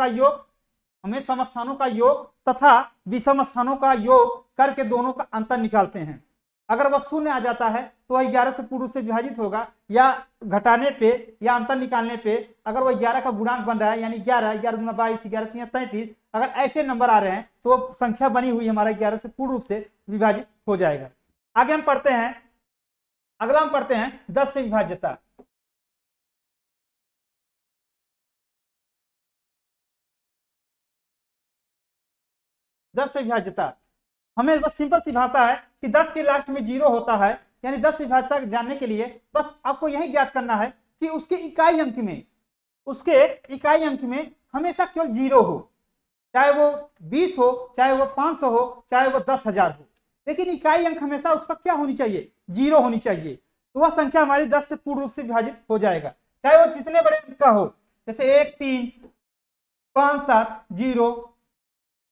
का योग तथा विषम स्थानों का योग करके दोनों का अंतर निकालते हैं। अगर वह 0 आ जाता है तो वह 11 से पूर्ण से विभाजित होगा, या घटाने पे या अंतर निकालने पे अगर वह 11 का गुणांक बन रहा है, यानी 11 11 दूना 22 11 3 33, अगर ऐसे नंबर आ रहे हैं तो संख्या बनी हुई हमारा 11 से पूर्ण रूप से विभाजित हो जाएगा। आगे हम पढ़ते हैं, अगला हम पढ़ते हैं 10 से विभाज्यता। हमें बस सिंपल सी भाषा है कि 10 के लास्ट में 0 होता है, यानी 10 विभाज्यता जानने के लिए बस आपको यही ज्ञात करना है कि उसके इकाई अंक में हमेशा केवल 0 हो, चाहे वो 20 हो, चाहे वो 500 हो, चाहे वो 10,000 हो, लेकिन इकाई अंक हमेशा उसका क्या होनी चाहिए, 0 होनी चाहिए। तो वह संख्या हमारी 10 से पूर्ण रूप से विभाजित हो जाएगा, चाहे वो जितने बड़े अंक का हो, जैसे 1, 3, 5, 7, 0।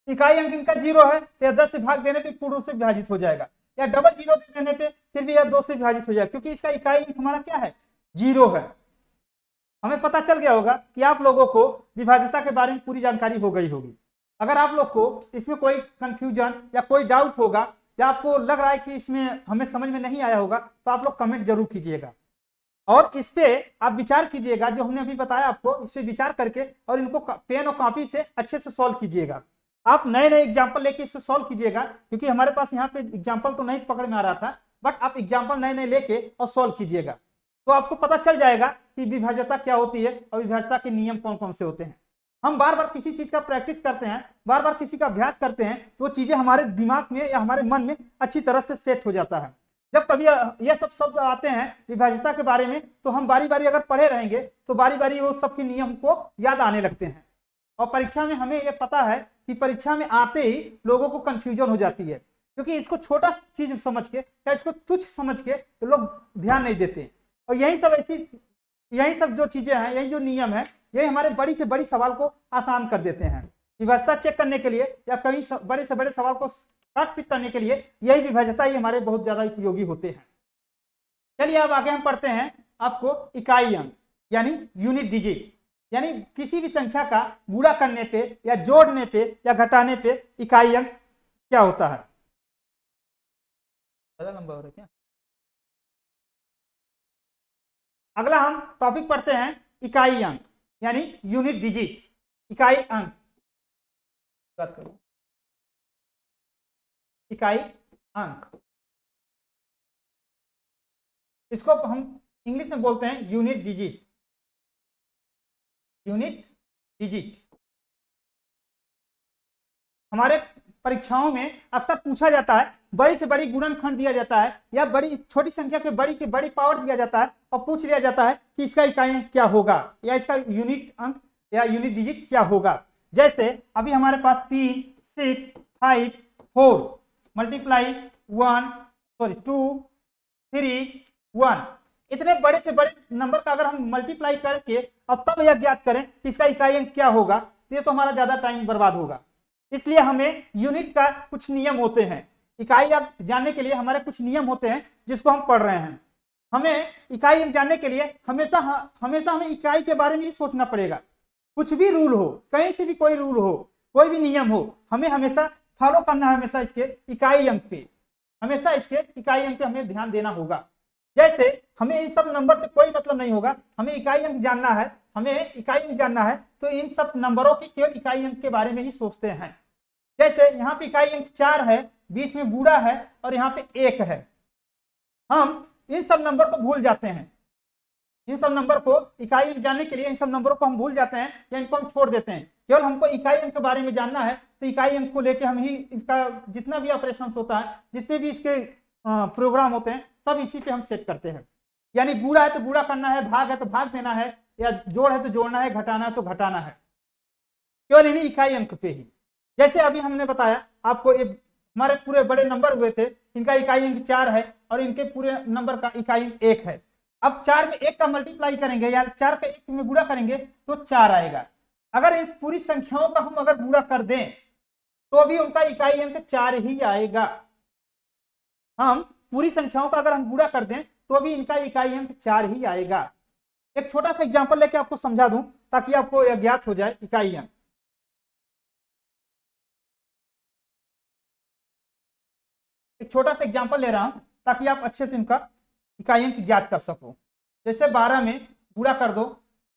इकाई अंक इनका 0 है तो 10 से भाग देने पे पूर्ण रूप से विभाजित हो जाएगा, या डबल 0 दे देने पे फिर भी यह 2 से विभाजित हो जाएगा, क्योंकि इसका इकाई अंक हमारा क्या है, 0 है। हमें पता चल गया होगा कि आप लोगों को विभाज्यता के बारे में पूरी जानकारी हो गई होगी। अगर आप लोग को इसमें कोई कंफ्यूजन या कोई डाउट होगा, या आपको लग रहा है कि इसमें हमें समझ में नहीं आया होगा, तो आप लोग कमेंट जरूर कीजिएगा और इस पे आप विचार कीजिएगा। जो हमने अभी बताया आपको, इस पे विचार करके और इनको पेन और कॉपी से अच्छे से सॉल्व कीजिएगा। आप नए नए एग्जाम्पल लेके इससे सॉल्व कीजिएगा, क्योंकि हमारे पास यहाँ पे एग्जाम्पल तो नहीं पकड़ में आ रहा था, बट आप एग्जाम्पल नए नए लेके और सॉल्व कीजिएगा, तो आपको पता चल जाएगा कि विभाज्यता क्या होती है और विभाज्यता के नियम कौन कौन से होते हैं। हम बार बार किसी चीज का प्रैक्टिस करते हैं, बार बार किसी का अभ्यास करते हैं, तो वो चीजें हमारे दिमाग में या हमारे मन में अच्छी तरह से सेट हो जाता है। जब कभी ये सब शब्द आते हैं विभाज्यता के बारे में, तो हम बारी बारी अगर पढ़े रहेंगे तो बारी बारी वो सबके नियम को याद आने लगते हैं, और परीक्षा में हमें ये पता है कि परीक्षा में आते ही लोगों को कंफ्यूजन हो जाती है, क्योंकि इसको छोटा चीज समझ के या इसको तुच्छ समझ के तो लोग ध्यान नहीं देते। और यही सब जो चीजें हैं, यही जो नियम है, यही हमारे बड़ी से बड़ी सवाल को आसान कर देते हैं। विभाज्यता चेक करने के लिए या कई बड़े से बड़े सवाल को काट पीट करने के लिए यही विभाज्यता ही हमारे बहुत ज्यादा उपयोगी होते हैं। चलिए अब आगे हम पढ़ते हैं आपको इकाई अंक यानी यूनिट डिजिट, यानी किसी भी संख्या का गुणा करने पे या जोड़ने पे या घटाने पे इकाई अंक क्या होता है। ज्यादा लंबा हो रहा है क्या? अगला हम टॉपिक पढ़ते हैं इकाई अंक यानी यूनिट डिजिट, इकाई अंक। बात करो इकाई अंक, इसको हम इंग्लिश में बोलते हैं यूनिट डिजिट। यूनिट डिजिट हमारे परीक्षाओं में अक्सर पूछा जाता है, बड़ी से बड़ी गुणनखंड दिया जाता है या बड़ी छोटी संख्या के बड़ी पावर दिया जाता है और पूछ लिया जाता है कि इसका इकाई अंक क्या होगा या इसका यूनिट अंक या यूनिट डिजिट क्या होगा। जैसे अभी हमारे पास 3, 6, 5, 4 मल्टीप्लाई 2, 3, 1, इतने बड़े से बड़े नंबर का अगर हम मल्टीप्लाई करके और तब यह ज्ञात करें कि इसका इकाई अंक क्या होगा, तो ये तो हमारा ज्यादा टाइम बर्बाद होगा। इसलिए हमें यूनिट का कुछ नियम होते हैं, इकाई अंक जानने के लिए हमारे कुछ नियम होते हैं जिसको हम पढ़ रहे हैं। हमें इकाई अंक जानने के लिए हमेशा हमें इकाई के बारे में ही सोचना पड़ेगा। कुछ भी रूल हो, कहीं से भी कोई रूल हो, कोई भी नियम हो, हमें हमेशा फॉलो करना है, हमेशा इसके इकाई अंक पे, हमेशा इसके इकाई अंक पे हमें ध्यान देना होगा। जैसे हमें इन सब नंबर से कोई मतलब नहीं होगा, हमें इकाई अंक जानना है, हमें इकाई अंक जानना है, तो इन सब नंबरों की केवल इकाई अंक के बारे में ही सोचते हैं। जैसे यहाँ पे इकाई अंक 4 है, बीच में गुणा है और यहाँ पे 1 है, हम इन सब नंबर को भूल जाते हैं। इन सब नंबर को इकाई अंक जानने के लिए इन सब नंबरों को हम भूल जाते हैं या इनको हम छोड़ देते हैं। केवल हमको इकाई अंक के बारे में जानना है, तो इकाई अंक को लेके हम ही इसका जितना भी ऑपरेशन होता है, जितने भी इसके प्रोग्राम होते हैं, सब इसी पे हम सेट करते हैं। यानी गुणा है तो गुणा करना है, भाग है तो भाग देना है, या जोड़ है तो जोड़ना है, घटाना है तो घटाना है, केवल इन्हीं इकाई अंक पे ही। जैसे अभी हमने बताया आपको, हमारे पूरे बड़े नंबर हुए थे, इनका इकाई अंक 4 है और इनके पूरे नंबर का इकाई अंक 1 है। अब 4 में 1 का मल्टीप्लाई करेंगे या 4 का 1 में गुणा करेंगे तो 4 आएगा। अगर इस पूरी संख्याओं का हम अगर गुणा कर दें तो भी उनका इकाई अंक 4 ही आएगा। हम पूरी संख्याओं का अगर हम गुणा कर दें तो भी इनका इकाई अंक 4 ही आएगा। एक छोटा सा एग्जांपल लेके आपको समझा दूं ताकि आपको यह ज्ञात हो जाए इकाई अंक। एक छोटा सा एग्जांपल ले रहा हूं ताकि आप अच्छे से इनका इकाई अंक ज्ञात कर सको। जैसे 12 में गुणा कर दो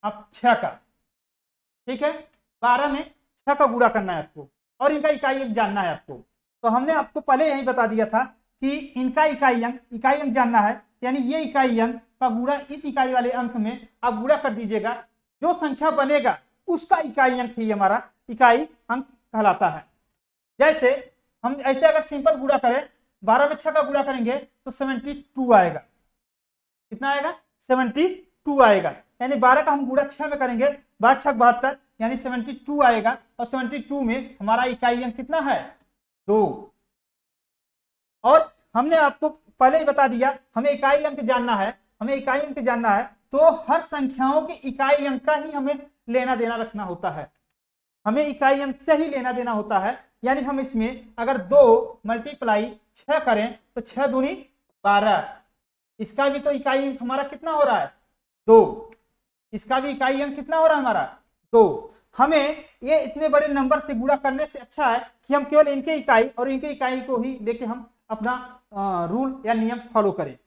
आप 6 का, ठीक है, 12 में 6 का गुणा करना है आपको और इनका इकाई अंक जानना है आपको। तो हमने आपको पहले यही बता दिया था कि इनका इकाई अंक जानना है, यानी ये इकाई अंक का गुणा इस इकाई वाले अंक में आप गुणा कर दीजिएगा, जो संख्या बनेगा उसका इकाई अंक ही हमारा इकाई अंक कहलाता है। जैसे हम ऐसे अगर सिंपल गुणा करें, 12 में 6 का गुणा करेंगे तो 72 आएगा। कितना आएगा? 72 आएगा। यानी 12 का हम गुणा 6 में करेंगे, 12 6 72, यानी 72 आएगा, और 72 में हमारा इकाई अंक कितना है 2। और हमने आपको पहले ही बता दिया, हमें इकाई अंक जानना है, हमें इकाई अंक जानना है तो हर संख्याओं के इकाई अंक का ही हमें लेना देना रखना होता है, हमें इकाई अंक से ही लेना देना होता है। यानी हम इसमें अगर 2 मल्टीप्लाई 6 करें तो 6 दूनी 12, इसका भी तो इकाई अंक हमारा कितना हो रहा है 2, इसका भी इकाई अंक कितना हो रहा है हमारा 2। हमें ये इतने बड़े नंबर से गुणा करने से अच्छा है कि हम केवल इनके इकाई और इनके इकाई को ही लेके हम अपना रूल या नियम फॉलो करें।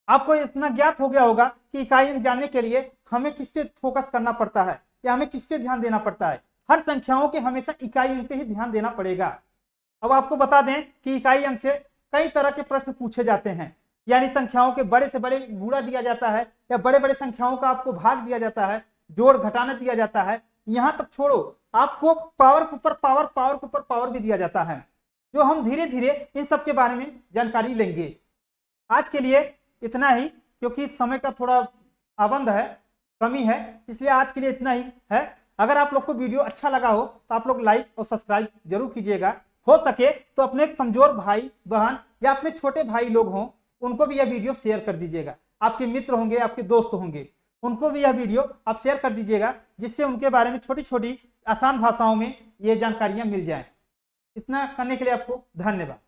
आपको इतना ज्ञात हो गया होगा कि इकाई अंक जानने के लिए हमें किस पे फोकस करना पड़ता है या हमें किस पे ध्यान देना पड़ता है। हर संख्याओं के हमेशा इकाई अंक पे ही ध्यान देना पड़ेगा। अब आपको बता दें कि इकाई अंक से कई तरह के प्रश्न पूछे जाते हैं, यानी संख्याओं के बड़े से बड़े गुणा दिया जाता है या बड़े बड़े संख्याओं का आपको भाग दिया जाता है, जोड़ घटाना दिया जाता है, यहां तक छोड़ो आपको पावर के ऊपर पावर, पावर के ऊपर पावर भी दिया जाता है, जो हम धीरे धीरे इन सब के बारे में जानकारी लेंगे। आज के लिए इतना ही, क्योंकि समय का थोड़ा पाबंद है, कमी है, इसलिए आज के लिए इतना ही है। अगर आप लोग को वीडियो अच्छा लगा हो तो आप लोग लाइक और सब्सक्राइब जरूर कीजिएगा। हो सके तो अपने कमजोर भाई बहन या अपने छोटे भाई लोग हों उनको भी यह वीडियो शेयर कर दीजिएगा। आपके मित्र होंगे, आपके दोस्त होंगे, उनको भी यह वीडियो आप शेयर कर दीजिएगा, जिससे उनके बारे में छोटी छोटी आसान भाषाओं में ये जानकारियां मिल जाएं। इतना करने के लिए आपको धन्यवाद।